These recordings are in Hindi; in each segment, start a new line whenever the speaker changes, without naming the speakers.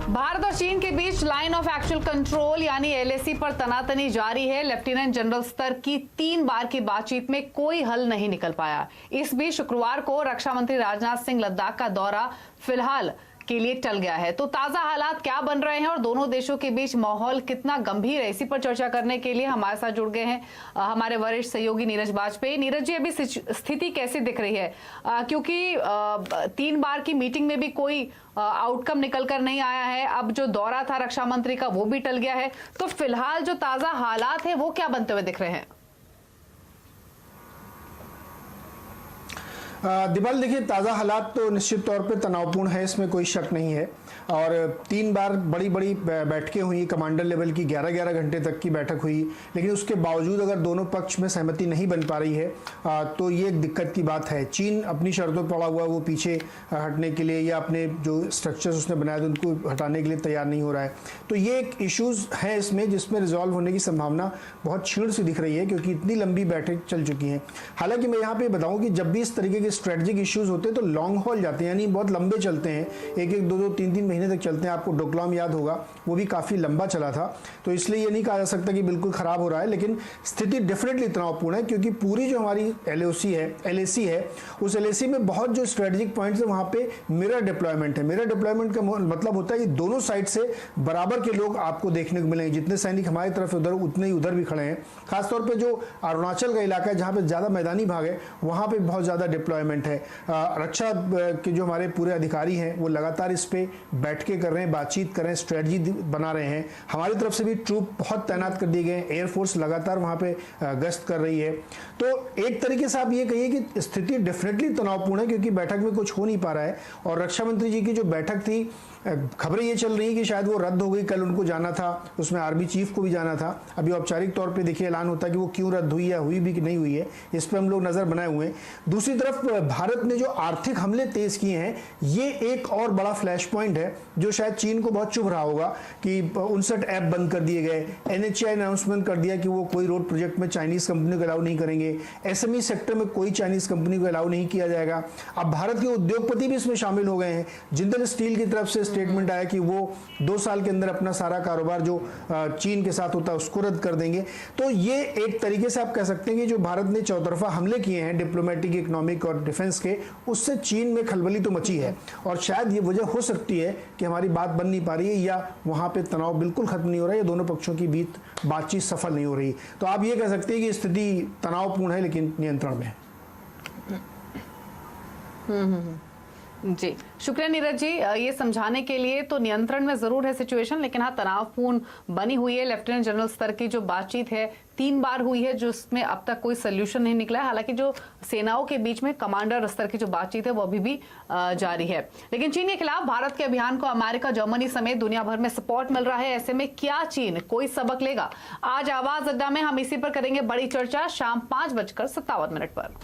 भारत और चीन के बीच लाइन ऑफ एक्चुअल कंट्रोल यानी एलएसी पर तनातनी जारी है। लेफ्टिनेंट जनरल स्तर की 3 बार की बातचीत में कोई हल नहीं निकल पाया। इस बीच शुक्रवार को रक्षा मंत्री राजनाथ सिंह लद्दाख का दौरा फिलहाल के लिए टल गया है। तो ताजा हालात क्या बन रहे हैं और दोनों देशों के बीच माहौल कितना गंभीर है, इसी पर चर्चा करने के लिए हमारे साथ जुड़ गए हैं हमारे वरिष्ठ सहयोगी नीरज बाजपेयी। नीरज जी, अभी स्थिति कैसी दिख रही है? क्योंकि 3 बार की मीटिंग में भी कोई आउटकम निकल कर नहीं आया है। अब जो दौरा था रक्षा मंत्री का वो भी टल गया है। तो फिलहाल जो ताजा हालात है वो क्या बनते हुए दिख रहे हैं?
दिवाल, देखिए, ताज़ा हालात तो निश्चित तौर पे तनावपूर्ण है, इसमें कोई शक नहीं है। और 3 बार बड़ी बड़ी बैठकें हुई, कमांडर लेवल की 11-11 घंटे तक की बैठक हुई, लेकिन उसके बावजूद अगर दोनों पक्ष में सहमति नहीं बन पा रही है तो ये एक दिक्कत की बात है। चीन अपनी शर्तों पर पड़ा हुआ, वो पीछे हटने के लिए या अपने जो स्ट्रक्चर्स उसने बनाए थे उनको हटाने के लिए तैयार नहीं हो रहा है। तो ये एक इशूज़ है इसमें, जिसमें रिजॉल्व होने की संभावना बहुत क्षीण सी दिख रही है, क्योंकि इतनी लंबी बैठक चल चुकी हैं। हालांकि मैं यहाँ पे बताऊँ कि जब भी इस तरीके के स्ट्रेटजिक इश्यूज होते हैं तो लॉन्ग हॉल जाते हैं, यानी बहुत लंबे चलते हैं, 1-1, 2-2, 3-3 महीने तक चलते हैं। आपको डोकलाम याद होगा, वो भी काफ़ी लंबा चला था। तो इसलिए ये नहीं कहा जा सकता कि बिल्कुल ख़राब हो रहा है, लेकिन स्थिति डेफिनेटली तनावपूर्ण है, क्योंकि पूरी जो हमारी एलएसी है उस एलएसी में बहुत जो स्ट्रेटजिक पॉइंट्स है वहाँ पे मिरर डिप्लॉयमेंट है। मिरर डिप्लॉयमेंट का मतलब होता है कि दोनों साइड से बराबर के लोग आपको देखने को मिलेंगे। जितने सैनिक हमारी तरफ उधर, उतने ही उधर भी खड़े हैं। खासतौर पर जो अरुणाचल का इलाका है, जहाँ पे ज़्यादा मैदानी भाग है, वहाँ पे बहुत ज़्यादा डिप्लॉयमेंट है। रक्षा के जो हमारे पूरे अधिकारी हैं वो लगातार इस पे बैठकें कर रहे हैं, बातचीत कर रहे हैं, स्ट्रेटजी बना रहे हैं। हमारी तरफ से भी ट्रूप बहुत तैनात कर दिए गए हैं, एयरफोर्स लगातार वहाँ पे गश्त कर रही है। तो एक तरीके से आप ये कहिए कि स्थिति डेफिनेटली तनावपूर्ण है, क्योंकि बैठक में कुछ हो नहीं पा रहा है। और रक्षा मंत्री जी की जो बैठक थी, खबरें ये चल रही है कि शायद वो रद्द हो गई। कल उनको जाना था, उसमें आर्मी चीफ को भी जाना था। अभी औपचारिक तौर पे देखिए ऐलान होता है कि वो क्यों रद्द हुई या हुई भी कि नहीं हुई है, इस पर हम लोग नज़र बनाए हुए हैं। दूसरी तरफ भारत ने जो आर्थिक हमले तेज किए हैं, ये एक और बड़ा फ्लैश पॉइंट है जो शायद चीन को बहुत चुभ रहा होगा कि 59 ऐप बंद कर दिए गए। NHAI ने अनाउंसमेंट कर दिया कि वो कोई रोड प्रोजेक्ट में चाइनीज़ कंपनी को अलाउ नहीं करेंगे। SME सेक्टर में कोई चाइनीज़ कंपनी को अलाउ नहीं किया जाएगा। अब भारत के उद्योगपति भी इसमें शामिल हो गए हैं। जिंदल स्टील की तरफ से स्टेटमेंट आया कि वो 2 साल के अंदर अपना सारा कारोबार जो चीन के साथ होता है उसको रद्द कर देंगे। तो ये एक तरीके से आप कह सकते हैं कि जो भारत ने चौतरफा हमले किए हैं डिप्लोमेटिक, इकोनॉमिक और डिफेंस के, उससे चीन में खलबली तो मची है। और शायद ये वजह हो सकती है कि हमारी बात बन नहीं पा रही है, या वहाँ पे तनाव बिल्कुल खत्म नहीं हो रहा है, या दोनों पक्षों की बीच बातचीत सफल नहीं हो रही। तो आप ये कह सकते हैं कि स्थिति तनावपूर्ण है लेकिन नियंत्रण में है।
जी, शुक्रिया नीरज जी, ये समझाने के लिए। तो नियंत्रण में जरूर है सिचुएशन, लेकिन हाँ तनावपूर्ण बनी हुई है। लेफ्टिनेंट जनरल स्तर की जो बातचीत है 3 बार हुई है, जो उसमें अब तक कोई सोल्यूशन नहीं निकला है। हालांकि जो सेनाओं के बीच में कमांडर स्तर की जो बातचीत है वो अभी भी जारी है। लेकिन चीन के खिलाफ भारत के अभियान को अमेरिका, जर्मनी समेत दुनिया भर में सपोर्ट मिल रहा है। ऐसे में क्या चीन कोई सबक लेगा? आज आवाज अड्डा में हम इसी पर करेंगे बड़ी चर्चा, शाम 5:57 पर।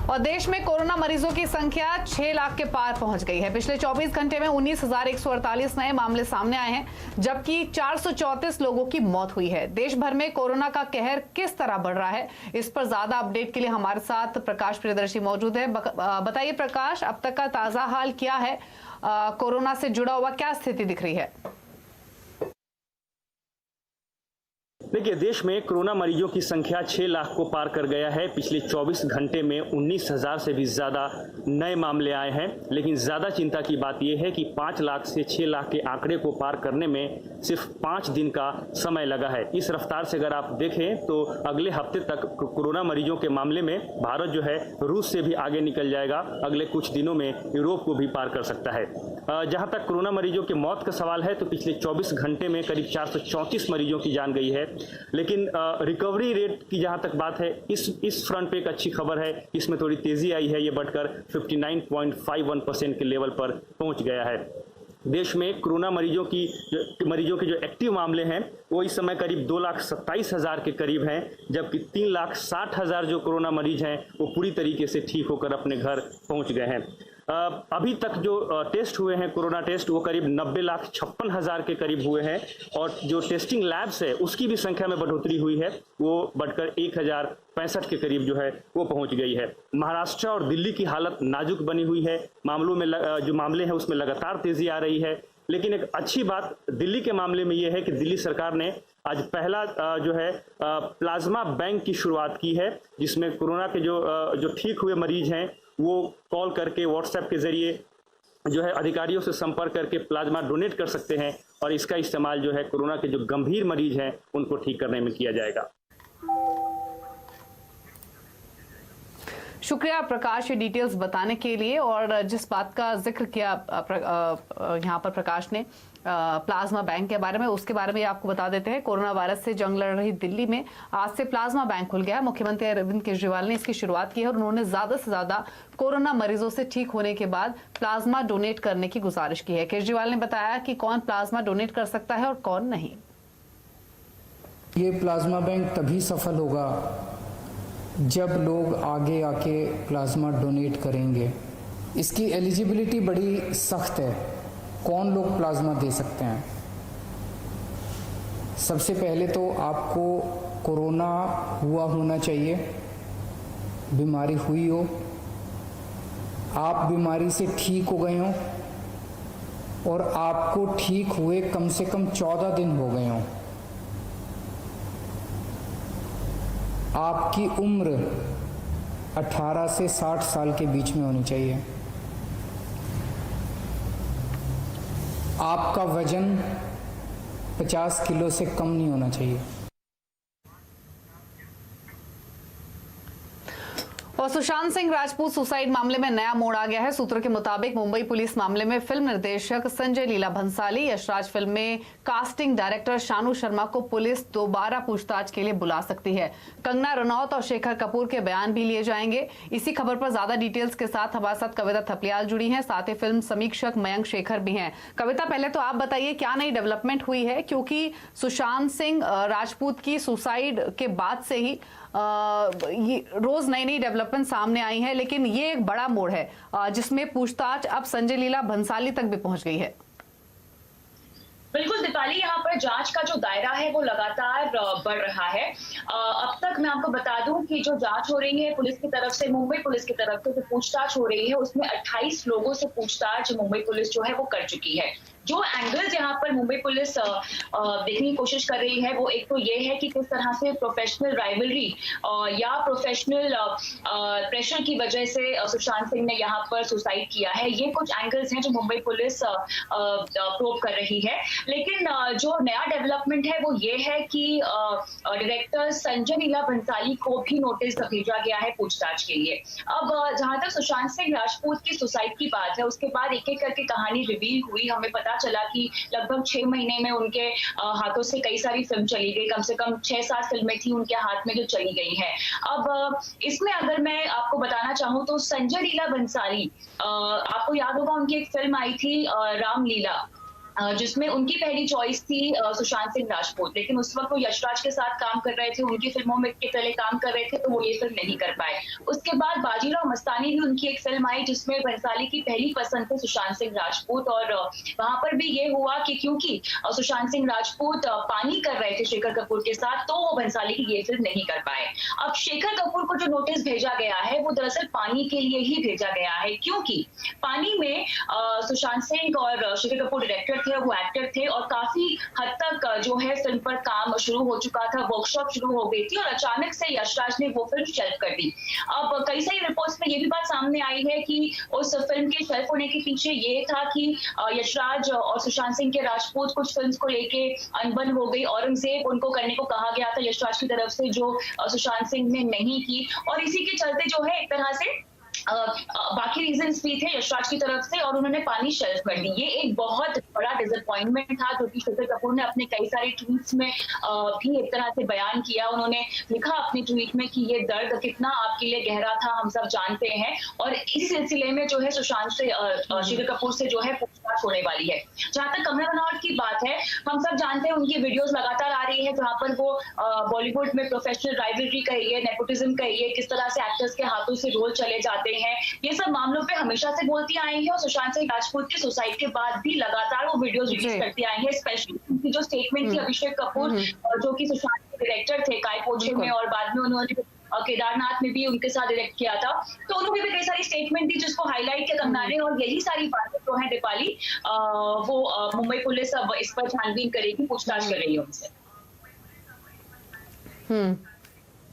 और देश में कोरोना मरीजों की संख्या 6 लाख के पार पहुंच गई है। पिछले 24 घंटे में 19,148 नए मामले सामने आए हैं, जबकि 434 लोगों की मौत हुई है। देश भर में कोरोना का कहर किस तरह बढ़ रहा है, इस पर ज्यादा अपडेट के लिए हमारे साथ प्रकाश प्रियदर्शी मौजूद है। बताइए प्रकाश, अब तक का ताजा हाल क्या है? कोरोना से जुड़ा हुआ क्या स्थिति दिख रही है?
देखिए, देश में कोरोना मरीजों की संख्या 6 लाख को पार कर गया है। पिछले 24 घंटे में 19,000 से भी ज़्यादा नए मामले आए हैं। लेकिन ज़्यादा चिंता की बात यह है कि 5 लाख से 6 लाख के आंकड़े को पार करने में सिर्फ 5 दिन का समय लगा है। इस रफ्तार से अगर आप देखें तो अगले हफ्ते तक कोरोना मरीजों के मामले में भारत जो है रूस से भी आगे निकल जाएगा। अगले कुछ दिनों में यूरोप को भी पार कर सकता है। जहाँ तक कोरोना मरीजों के मौत का सवाल है तो पिछले 24 घंटे में करीब 434 मरीजों की जान गई है। लेकिन रिकवरी रेट की जहां तक बात है, इस फ्रंट पे एक अच्छी खबर है, इसमें थोड़ी तेजी आई है। ये बढ़कर 59.51% के लेवल पर पहुंच गया है। देश में कोरोना मरीजों के जो एक्टिव मामले हैं वो इस समय करीब 2,27,000 के करीब हैं, जबकि 3,60,000 जो कोरोना मरीज हैं वो पूरी तरीके से ठीक होकर अपने घर पहुंच गए हैं। अभी तक जो टेस्ट हुए हैं कोरोना टेस्ट वो करीब 90,56,000 के करीब हुए हैं और जो टेस्टिंग लैब्स है उसकी भी संख्या में बढ़ोतरी हुई है, वो बढ़कर 65 के करीब जो है वो पहुंच गई है। महाराष्ट्र और दिल्ली की हालत नाजुक बनी हुई है। जो मामले हैं उसमें लगातार तेजी आ रही है। लेकिन एक अच्छी बात दिल्ली के मामले में ये है कि दिल्ली सरकार ने आज पहला जो है प्लाज्मा बैंक की शुरुआत की है, जिसमें कोरोना के जो ठीक हुए मरीज हैं वो कॉल करके व्हाट्सएप के जरिए जो है अधिकारियों से संपर्क करके प्लाज्मा डोनेट कर सकते हैं और इसका इस्तेमाल जो है कोरोना के जो गंभीर मरीज हैं उनको ठीक करने में किया जाएगा।
शुक्रिया प्रकाश ये डिटेल्स बताने के लिए। और जिस बात का जिक्र किया यहाँ पर प्रकाश ने प्लाज्मा बैंक के बारे में, उसके बारे में आपको बता देते हैं। कोरोना वायरस से जंग लड़ रही दिल्ली में आज से प्लाज्मा बैंक खुल गया है। मुख्यमंत्री अरविंद केजरीवाल ने इसकी शुरुआत की है और उन्होंने ज्यादा से ज्यादा कोरोना मरीजों से ठीक होने के बाद प्लाज्मा डोनेट करने की गुजारिश की है। केजरीवाल ने बताया कि कौन प्लाज्मा डोनेट कर सकता है और कौन नहीं।
ये प्लाज्मा बैंक तभी सफल होगा जब लोग आगे आके प्लाज्मा डोनेट करेंगे। इसकी एलिजिबिलिटी बड़ी सख्त है, कौन लोग प्लाज्मा दे सकते हैं। सबसे पहले तो आपको कोरोना हुआ होना चाहिए, बीमारी हुई हो, आप बीमारी से ठीक हो गए हों और आपको ठीक हुए कम से कम 14 दिन हो गए हों। आपकी उम्र 18 से 60 साल के बीच में होनी चाहिए। आपका वजन 50 किलो से कम नहीं होना चाहिए।
और सुशांत सिंह राजपूत सुसाइड मामले में नया मोड़ आ गया है। सूत्रों के मुताबिक मुंबई पुलिस मामले में फिल्म निर्देशक संजय लीला भंसाली, यशराज फिल्म में कास्टिंग डायरेक्टर शानू शर्मा को पुलिस दोबारा पूछताछ के लिए बुला सकती है। कंगना रनौत और शेखर कपूर के बयान भी लिए जाएंगे। इसी खबर पर ज्यादा डिटेल्स के साथ हमारे साथ कविता थपलियाल जुड़ी हैं, साथ ही फिल्म समीक्षक मयंक शेखर भी हैं। कविता, पहले तो आप बताइए क्या नई डेवलपमेंट हुई है, क्योंकि सुशांत सिंह राजपूत की सुसाइड के बाद से ही ये रोज नई नई डेवलपमेंट सामने आई है, लेकिन ये एक बड़ा मोड़ है जिसमें पूछताछ अब संजय लीला भंसाली तक भी पहुंच गई है।
बिल्कुल दीपाली, यहाँ पर जांच का जो दायरा है वो लगातार बढ़ रहा है। अब तक मैं आपको बता दूं कि जो जांच हो रही है पुलिस की तरफ से, मुंबई पुलिस की तरफ से जो पूछताछ हो रही है उसमें 28 लोगों से पूछताछ मुंबई पुलिस जो है वो कर चुकी है। जो एंगल्स यहाँ पर मुंबई पुलिस देखने की कोशिश कर रही है वो एक तो ये है कि किस तरह से प्रोफेशनल राइवलरी या प्रोफेशनल प्रेशर की वजह से सुशांत सिंह ने यहाँ पर सुसाइड किया है। ये कुछ एंगल्स हैं जो मुंबई पुलिस प्रोब कर रही है। लेकिन जो नया डेवलपमेंट है वो ये है कि डायरेक्टर संजय लीला भंसाली को भी नोटिस भेजा गया है पूछताछ के लिए। अब जहां तक सुशांत सिंह राजपूत की सुसाइड की बात है, उसके बाद एक एक करके कहानी रिवील हुई। हमें पता चला कि लगभग 6 महीने में उनके हाथों से कई सारी फिल्म चली गई, कम से कम 6-7 फिल्में थी उनके हाथ में जो चली गई हैं। अब इसमें अगर मैं आपको बताना चाहूँ तो संजय लीला भंसाली, आपको याद होगा उनकी एक फिल्म आई थी रामलीला, जिसमें उनकी पहली चॉइस थी सुशांत सिंह राजपूत, लेकिन उस वक्त वो यशराज के साथ काम कर रहे थे, उनकी फिल्मों में के पहले काम कर रहे थे, तो वो ये फिल्म नहीं कर पाए। उसके बाद बाजीराव मस्तानी भी उनकी एक फिल्म आई जिसमें भंसाली की पहली पसंद थे सुशांत सिंह राजपूत, और वहां पर भी ये हुआ कि क्योंकि सुशांत सिंह राजपूत पानी कर रहे थे शेखर कपूर के साथ, तो वो भंसाली की ये फिल्म नहीं कर पाए। अब शेखर कपूर को जो नोटिस भेजा गया है वो दरअसल पानी के लिए ही भेजा गया है, क्योंकि पानी में सुशांत सिंह और शेखर कपूर डायरेक्टर थे, वो एक्टर थे और काफी हद तक जो है फिल्म पर काम शुरू हो चुका था, वर्कशॉप शुरू हो गई थी, और अचानक से यशराज ने वो फिल्म शेल्फ कर दी। अब कई सारी रिपोर्ट्स में ये भी बात सामने आई है कि उस फिल्म के शेल्फ होने के पीछे ये था कि यशराज और सुशांत सिंह के राजपूत कुछ फिल्म्स को लेके अनबन हो गई। औरंगजेब उनको करने को कहा गया था यशराज की तरफ से, जो सुशांत सिंह ने नहीं की, और इसी के चलते जो है एक तरह से बाकी रीजंस भी थे यशराज की तरफ से, और उन्होंने पानी शेल्फ कर दी। ये एक बहुत बड़ा डिसअपॉइंटमेंट था, जो कि शेखर कपूर ने अपने कई सारे ट्वीट्स में भी एक तरह से बयान किया। उन्होंने लिखा अपने ट्वीट में कि ये दर्द कितना आपके लिए गहरा था हम सब जानते हैं, और इस सिलसिले में जो है सुशांत से शेखर कपूर से जो है पूछताछ होने वाली है। जहां तक कंगना रनौत की बात है, हम सब जानते हैं उनकी वीडियोस लगातार आ रही है जहां पर वो बॉलीवुड में प्रोफेशनल राइवलरी कहिए, नेपोटिज्म कहिए, किस तरह से एक्टर्स के हाथों से रोल चले जाते हैं, ये सब मामलों पे हमेशा से बोलती आई है। और सुशांत सिंह राजपूत की सुसाइड के बाद भी लगातार वो वीडियोस रिलीज करती आई है। स्पेशली उनकी जो स्टेटमेंट थी अभिषेक कपूर, जो कि सुशांत के डायरेक्टर थे काय पोछे में, और बाद में उन्होंने केदारनाथ में भी उनके साथ इलेक्ट किया था, तो उन्होंने भी कई सारी स्टेटमेंट दी जिसको हाईलाइट किया कंगना ने, और यही सारी बातें जो है दीपाली वो मुंबई पुलिस अब इस पर छानबीन करेगी, पूछताछ कर रही है उनसे।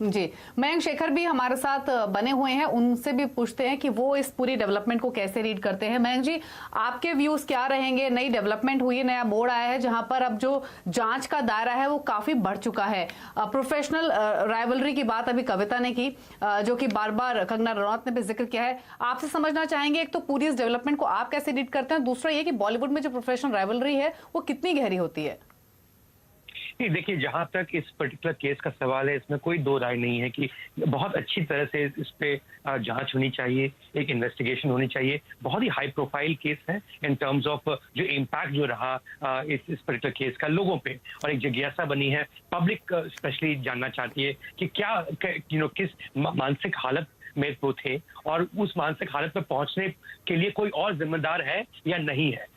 जी, मयंक शेखर भी हमारे साथ बने हुए हैं, उनसे भी पूछते हैं कि वो इस पूरी डेवलपमेंट को कैसे रीड करते हैं। मयंक जी, आपके व्यूज क्या रहेंगे? नई डेवलपमेंट हुई है, नया बोर्ड आया है जहां पर अब जो जांच का दायरा है वो काफी बढ़ चुका है। प्रोफेशनल राइवलरी की बात अभी कविता ने की, जो कि बार बार कंगना रनौत ने भी जिक्र किया है। आपसे समझना चाहेंगे, एक तो पूरी इस डेवलपमेंट को आप कैसे रीड करते हैं, दूसरा ये कि बॉलीवुड में जो प्रोफेशनल राइवलरी है वो कितनी गहरी होती है?
देखिए, जहां तक इस पर्टिकुलर केस का सवाल है, इसमें कोई दो राय नहीं है कि बहुत अच्छी तरह से इस पे जांच होनी चाहिए, एक इन्वेस्टिगेशन होनी चाहिए। बहुत ही हाई प्रोफाइल केस है इन टर्म्स ऑफ जो इम्पैक्ट जो रहा इस पर्टिकुलर केस का लोगों पे, और एक जिज्ञासा बनी है, पब्लिक स्पेशली जानना चाहती है कि क्या किस मानसिक हालत में वो थे, और उस मानसिक हालत में पहुंचने के लिए कोई और जिम्मेदार है या नहीं है।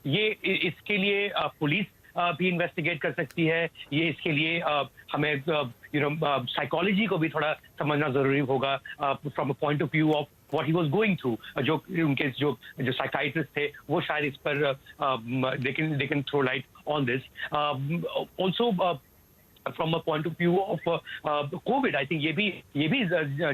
ये इसके लिए पुलिस भी इन्वेस्टिगेट कर सकती है, ये इसके लिए हमें साइकोलॉजी को भी थोड़ा समझना जरूरी होगा from a point of view of what he was going through। जो उनके जो साइकाइट्रिस्ट थे वो शायद इस पर they can throw light on this। also from a point of view of COVID, I think ये भी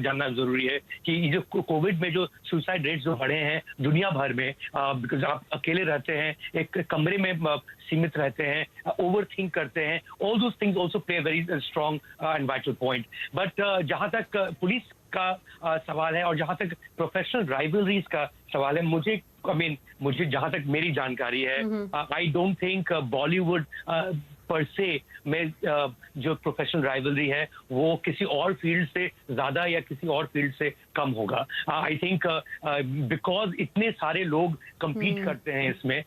जानना जरूरी है कि जो कोविड में जो सुसाइड रेट्स जो बढ़े हैं दुनिया भर में, बिकॉज आप अकेले रहते हैं, एक कमरे में सीमित रहते हैं, ओवर थिंक करते हैं, all those things also play very strong and vital point. But जहां तक पुलिस का सवाल है और जहां तक प्रोफेशनल राइवलरीज का सवाल है, मुझे जहां तक मेरी जानकारी है, आई डोंट थिंक बॉलीवुड पर से में जो प्रोफेशनल राइवलरी है वो किसी और फील्ड से ज्यादा या किसी और फील्ड से कम होगा। आई थिंक बिकॉज इतने सारे लोग compete करते हैं इसमें,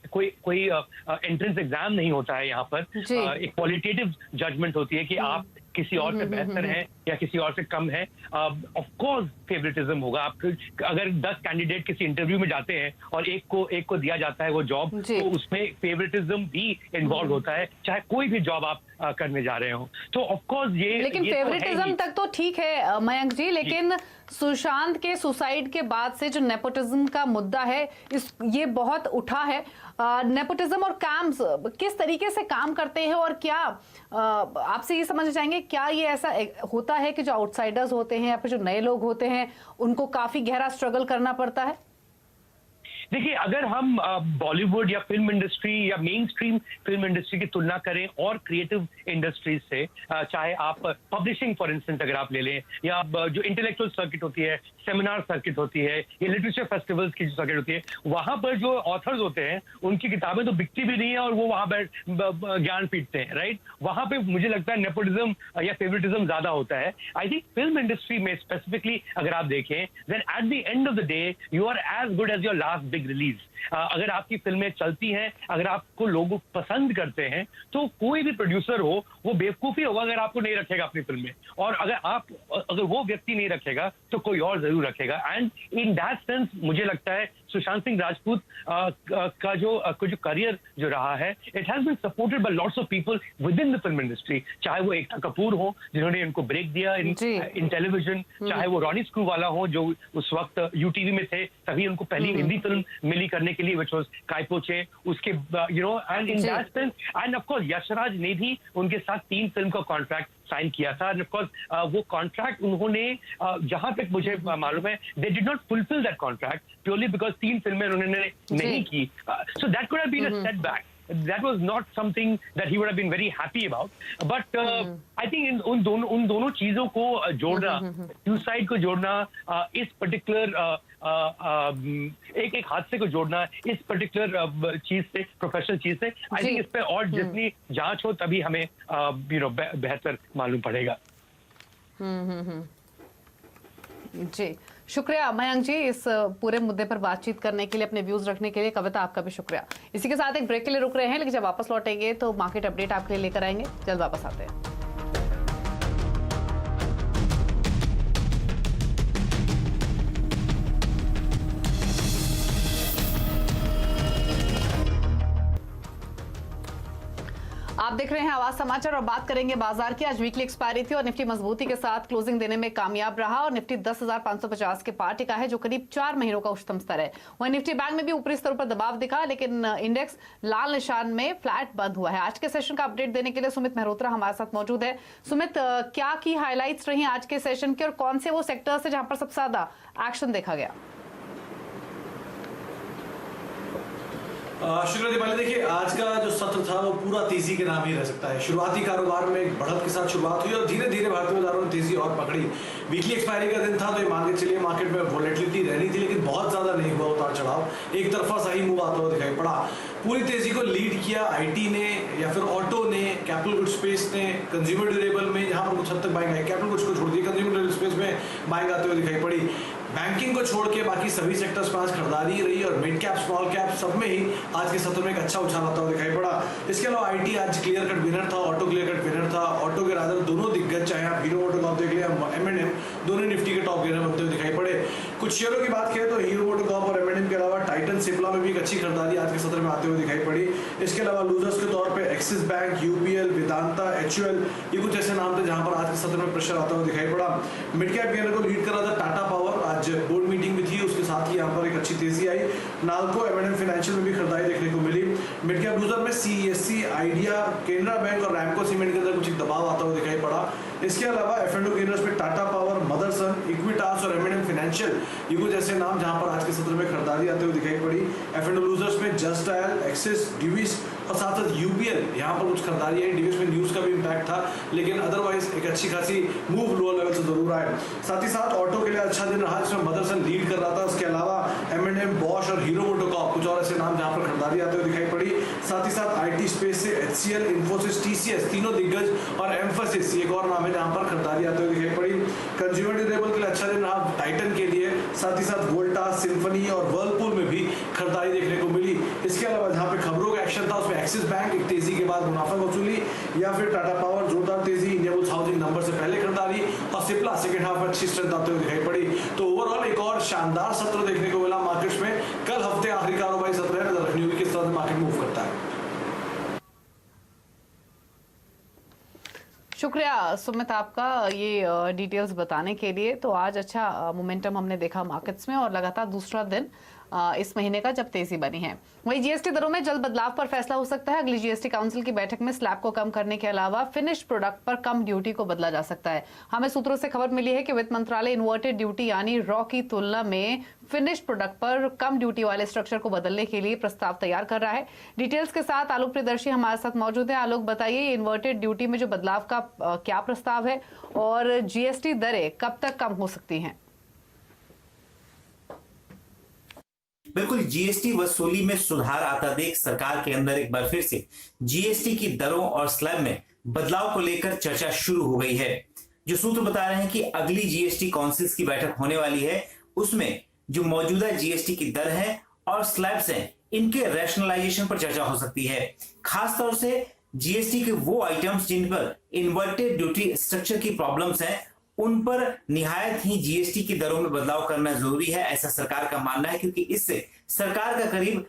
कोई एंट्रेंस एग्जाम नहीं होता है यहाँ पर, एक क्वालिटेटिव जजमेंट होती है कि आप किसी और से बेहतर हैं या किसी और से कम है। ऑफ कोर्स फेवरेटिज्म होगा। आप अगर 10 कैंडिडेट किसी इंटरव्यू में जाते हैं और एक को दिया जाता है वो जॉब, तो उसमें फेवरेटिज्म भी इन्वॉल्व होता है, चाहे कोई भी जॉब आप करने जा रहे हो। तो ऑफ कोर्स लेकिन
फेवरेटिज्म तक तो ठीक है मयंक जी, लेकिन सुशांत के सुसाइड के बाद से जो नेपोटिज्म का मुद्दा है ये बहुत उठा है। नेपोटिज्म और कैम्स किस तरीके से काम करते हैं, और क्या आपसे ये समझना चाहेंगे, क्या ये ऐसा होता है कि जो आउटसाइडर्स होते हैं या फिर जो नए लोग होते हैं उनको काफी गहरा स्ट्रगल करना पड़ता है?
देखिए, अगर हम बॉलीवुड या फिल्म इंडस्ट्री या मेन स्ट्रीम फिल्म इंडस्ट्री की तुलना करें और क्रिएटिव इंडस्ट्रीज से, चाहे आप पब्लिशिंग फॉर इंस्टेंस अगर आप ले लें, या जो इंटेलेक्चुअल सर्किट होती है, सेमिनार सर्किट होती है, या लिटरेचर फेस्टिवल्स की जो सर्किट होती है, वहां पर जो ऑथर्स होते हैं उनकी किताबें तो बिकती भी नहीं है और वो वहां पर ज्ञान पीटते हैं, राइट? वहां पे मुझे लगता है नेपोटिज्म या फेवरेटिज्म ज्यादा होता है। आई थिंक फिल्म इंडस्ट्री में स्पेसिफिकली अगर आप देखें, then at the end of the day you are as good as your last big release. अगर आपकी फिल्में चलती हैं, अगर आपको लोग पसंद करते हैं, तो कोई भी प्रोड्यूसर हो वो बेवकूफी होगा अगर आपको नहीं रखेगा अपनी फिल्म में, और अगर वो व्यक्ति नहीं रखेगा तो कोई और जरूर रखेगा। एंड इन दैट सेंस मुझे लगता है सुशांत सिंह राजपूत का जो करियर जो रहा है, it has been supported by lots of people within the film industry, चाहे वो एकता कपूर हो जिन्होंने इनको ब्रेक दिया इन टेलीविजन, चाहे वो रॉनी स्क्रूवाला हो जो उस वक्त यूटीवी में थे, तभी उनको पहली हिंदी फिल्म मिली करने के लिए, which was काइपोचे, उसके and in that sense, and of course Yashraj ने भी उनके साथ 3 फिल्म का कॉन्ट्रैक्ट साइन किया था, and of course वो कॉन्ट्रैक्ट उन्होंने जहां तक मुझे मालूम है they did not fulfill that contract purely because 3 फिल्में उन्होंने नहीं की, so that could have been a setback. That was not something that he would have been very happy about. But I think उन दोनों चीजों को जोड़ना, सुसाइड को जोड़ना, इस पर्टिकुलर एक हादसे को जोड़ना इस पर्टिकुलर चीज से, प्रोफेशनल चीज से, आई थिंक इस पे और जितनी जांच हो तभी हमें बेहतर मालूम पड़ेगा।
जी, शुक्रिया मयंक जी इस पूरे मुद्दे पर बातचीत करने के लिए, अपने व्यूज रखने के लिए। कविता, आपका भी शुक्रिया। इसी के साथ एक ब्रेक के लिए रुक रहे हैं, लेकिन जब वापस लौटेंगे तो मार्केट अपडेट आपके लिए लेकर आएंगे। जल्द वापस आते हैं। आप आप देख रहे हैं आवाज समाचार और बात करेंगे बाजार की। आज वीकली एक्सपायरी थी और निफ्टी मजबूती के साथ क्लोजिंग देने में कामयाब रहा और निफ्टी 10,550 के पार टिका है, जो करीब 4 महीनों का उच्चतम स्तर है। वहीं निफ्टी बैंक में भी ऊपरी स्तर पर दबाव दिखा, लेकिन इंडेक्स लाल निशान में फ्लैट बंद हुआ है। आज के सेशन का अपडेट देने के लिए सुमित मेहरोत्रा हमारे साथ मौजूद है। सुमित, क्या की हाईलाइट्स रही आज के सेशन के और कौन से वो सेक्टर्स है जहां पर सबसे ज्यादा एक्शन देखा गया?
शुक्रिया दीपाली। देखिए, आज का जो सत्र था वो पूरा तेजी के नाम ही रह सकता है। शुरुआती कारोबार में एक बढ़त के साथ शुरुआत हुई और धीरे धीरे भारतीय बाजारों ने तेजी और पकड़ी। वीकली एक्सपायरी का दिन था तो ये मान के चलिए मार्केट में वोलेटिलिटी रहनी थी, लेकिन बहुत ज्यादा नहीं हुआ उतार चढ़ाव। एक तरफा सही मूव आता हुआ दिखाई पड़ा। पूरी तेजी को लीड किया आईटी ने या फिर ऑटो ने, कैपिटल गुड्स स्पेस ने, कंज्यूमर ड्यूरेबल में जहां पर कुछ हद तक बाइंग आई। कैपिटल गुड्स को छोड़ दिया, कंज्यूमर ड्यूरेबल स्पेस में बाइंग आते हुए दिखाई पड़ी। बैंकिंग को छोड़ के बाकी सभी सेक्टर्स पर आज खरीदारी रही और मिड कैप स्मॉल कैप सब में ही आज के सत्र में एक अच्छा उछाल आता हुआ दिखाई पड़ा। इसके अलावा आईटी आज क्लियर कट विनर था, ऑटो क्लियर कट विनर था। ऑटो के रादर दोनों दिग्गज, चाहे आप हीरो मोटोकॉर्प देख ले एम&एम, दोनों निफ्टी के टॉप गेनर बनते हुए दिखाई पड़े। कुछ शेयरों की बात करें तो हीरो मोटोकॉर्प और एम&एम के अलावा टाइटन सिप्ला में भी एक अच्छी खरीदारी आज के सत्र में आते हुए दिखाई पड़ी। इसके अलावा लूजर्स के तौर पर axis bank, UPL, Vedanta, HUL, ये कुछ ऐसे नाम थे जहां पर आज के सत्र में प्रेशर आता हुआ दिखाई पड़ा। मिड कैप गेनर को लीड कर रहा था टाटा पावर। आज बोर्ड मीटिंग थी, उसके साथ ही यहाँ पर एक अच्छी तेजी आई। नाल्को, एम&एम फाइनेंशियल में भी खरीदारी देखने को मिली। मिड कैप लूजर में सीईएससी, आइडिया, केनरा बैंक और रैमको सीमेंट के अंदर कुछ दबाव आता हुआ दिखाई पड़ा। इसके अलावा एफ&ओ गेनर्स में टाटा पावर, मदरसन, इक्विटास और एम&एम फाइनेंशियल, ये कुछ ऐसे नाम जहां पर आज के सत्र में खरीदारी आते हुए दिखाई पड़ी। एफ&ओ लूजर्स में जस्ट डायल, एक्सिस, डिविस और साथ साथ यूपीएल, यहाँ पर कुछ खरीदारी आई। डिविस में न्यूज का भी इंपैक्ट था, लेकिन अदरवाइज एक अच्छी खासी मूव लोअर लेवल से जरूर आए। साथ ही साथ ऑटो के लिए अच्छा दिन रहा, जिसमें मदरसन लीड कर रहा था। उसके अलावा एम&एम, बॉश और हीरो मोटोकॉर्प, कुछ और ऐसे नाम जहां पर खरीदारी आते हुए दिखाई पड़ी। साथ ही साथ आईटी स्पेस से एचसीएल, इन्फोसिस, टीसीएस, तीनों दिग्गज और एम्फसिस, एक और नाम है जहां पर खरीदारी आते हुए दिखाई पड़ी। कंज्यूमर ड्यूरेबल के लिए अच्छा दिन रहा टाइटन के लिए। साथ ही साथ वोल्टास, सिम्फनी और वर्लपूल में भी खरीदारी देखने को मिली। इसके अलावा जहां पे खबरों का एक्शन था उसमें एक्सिस बैंक एक तेजी के बाद मुनाफा वसूली, या फिर टाटा पावर जोरदार तेजी, इंडियाबुल्स हाउसिंग नंबर से पहले खरीदारी और सिप्ला सेकंड हाफ में अच्छी स्ट्रेंथ आते हुए दिखाई पड़ी। तो ओवरऑल एक और शानदार सत्र देखने को मिला मार्केट्स में। कल हफ्ते आखिरी कारोबारी सत्र है, नजर रखनी होगी किस तरह से मार्केट मूव करता है।
शुक्रिया सुमित आपका ये डिटेल्स बताने के लिए। तो आज अच्छा मोमेंटम हमने देखा मार्केट्स में और लगातार दूसरा दिन इस महीने का जब तेजी बनी है। वहीं जीएसटी दरों में जल्द बदलाव पर फैसला हो सकता है। अगली जीएसटी काउंसिल की बैठक में स्लैब को कम करने के अलावा फिनिश प्रोडक्ट पर कम ड्यूटी को बदला जा सकता है। हमें सूत्रों से खबर मिली है कि वित्त मंत्रालय इन्वर्टेड ड्यूटी यानी रॉ की तुलना में फिनिश प्रोडक्ट पर कम ड्यूटी वाले स्ट्रक्चर को बदलने के लिए प्रस्ताव तैयार कर रहा है। डिटेल्स के साथ आलोक प्रियदर्शी हमारे साथ मौजूद है। आलोक, बताइए इन्वर्टेड ड्यूटी में जो बदलाव का क्या प्रस्ताव है और जीएसटी दरें कब तक कम हो सकती हैं?
बिल्कुल, जीएसटी वसूली में सुधार आता देख सरकार के अंदर एक बार फिर से जीएसटी की दरों और स्लैब में बदलाव को लेकर चर्चा शुरू हो गई है। जो सूत्र बता रहे हैं कि अगली जीएसटी काउंसिल्स की बैठक होने वाली है, उसमें जो मौजूदा जीएसटी की दर है और स्लैब्स हैं, इनके रैशनलाइजेशन पर चर्चा हो सकती है। खासतौर से जीएसटी के वो आइटम्स जिन पर इन्वर्टेड ड्यूटी स्ट्रक्चर की प्रॉब्लम्स हैं, उन पर निहायत ही जीएसटी की दरों में बदलाव करना जरूरी है, ऐसा सरकार का मानना है, क्योंकि इससे सरकार का करीब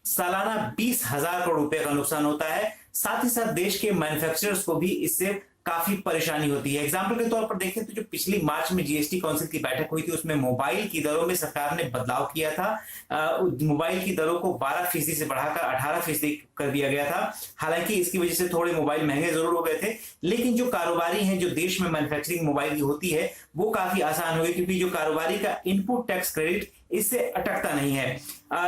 सालाना 20,000 करोड़ रुपए का नुकसान होता है। साथ ही साथ देश के मैन्युफैक्चरर्स को भी इससे काफी परेशानी होती है। एग्जाम्पल के तौर पर देखें तो जो पिछली मार्च में जीएसटी काउंसिल की बैठक हुई थी, उसमें मोबाइल की दरों में सरकार ने बदलाव किया था। मोबाइल की दरों को 12% से बढ़ाकर 18% कर दिया गया था। हालांकि इसकी वजह से थोड़े मोबाइल महंगे जरूर हो गए थे, लेकिन जो कारोबारी हैं, जो देश में मैन्युफैक्चरिंग मोबाइल की होती है, वो काफी आसान हुई, क्योंकि जो कारोबारी का इनपुट टैक्स क्रेडिट इससे अटकता नहीं है।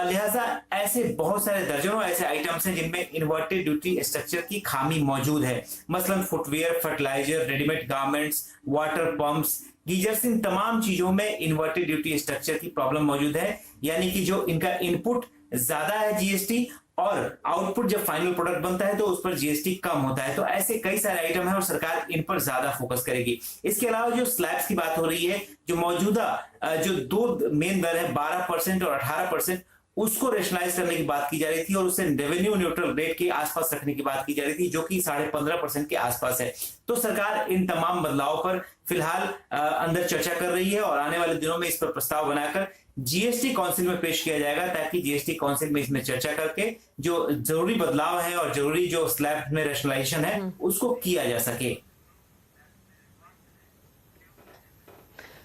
लिहाजा ऐसे बहुत सारे दर्जनों ऐसे आइटम्स हैं जिनमें इन्वर्टेड ड्यूटी स्ट्रक्चर की खामी मौजूद है। मसलन footwear, fertilizer, readymade garments, water pumps, geysers, इन तमाम चीजों में इन्वर्टेड ड्यूटी स्ट्रक्चर की प्रॉब्लम मौजूद है। यानी कि जो इनका इनपुट ज्यादा है जीएसटी और आउटपुट जब फाइनल प्रोडक्ट बनता है तो उस पर जीएसटी कम होता है। तो ऐसे कई सारे आइटम हैं और सरकार इन पर ज्यादा फोकस करेगी। इसके अलावा जो स्लैब्स की बात हो रही है, जो मौजूदा जो दो मेन दर है 12% और 18%, उसको रेशनलाइज करने की बात की जा रही थी और उसे रेवेन्यू न्यूट्रल रेट के आसपास रखने की बात की जा रही थी, जो कि 15.5% के आसपास है। तो सरकार इन तमाम बदलावों पर फिलहाल अंदर चर्चा कर रही है और आने वाले दिनों में इस पर प्रस्ताव बनाकर जीएसटी काउंसिल में पेश किया जाएगा, ताकि जीएसटी काउंसिल में इसमें चर्चा करके जो जरूरी बदलाव है और जरूरी जो स्लैब में रेशनलाइजेशन है उसको किया जा सके।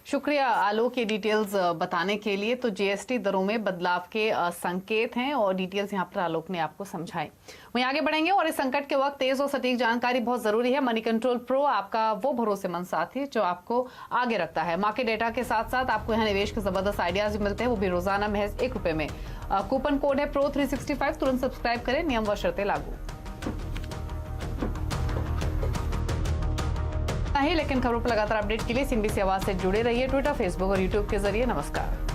शुक्रिया आलोक ये डिटेल्स बताने के लिए। तो जीएसटी दरों में बदलाव के संकेत हैं और डिटेल्स यहां पर आलोक ने आपको समझाई। वहीं आगे बढ़ेंगे और इस संकट के वक्त तेज और सटीक जानकारी बहुत जरूरी है। मनी कंट्रोल प्रो आपका वो भरोसेमंद साथी जो आपको आगे रखता है। मार्केट डेटा के साथ साथ आपको यहाँ निवेश के जबरदस्त आइडियाज भी मिलते हैं, वो भी रोजाना महज ₹1 में। कूपन कोड है PRO365, तुरंत सब्सक्राइब करें, नियम व शर्तें लागू नहीं। लेकिन खबरों पर लगातार अपडेट के लिए CNBC आवाज से जुड़े रहिए, ट्विटर, फेसबुक और यूट्यूब के जरिए। नमस्कार।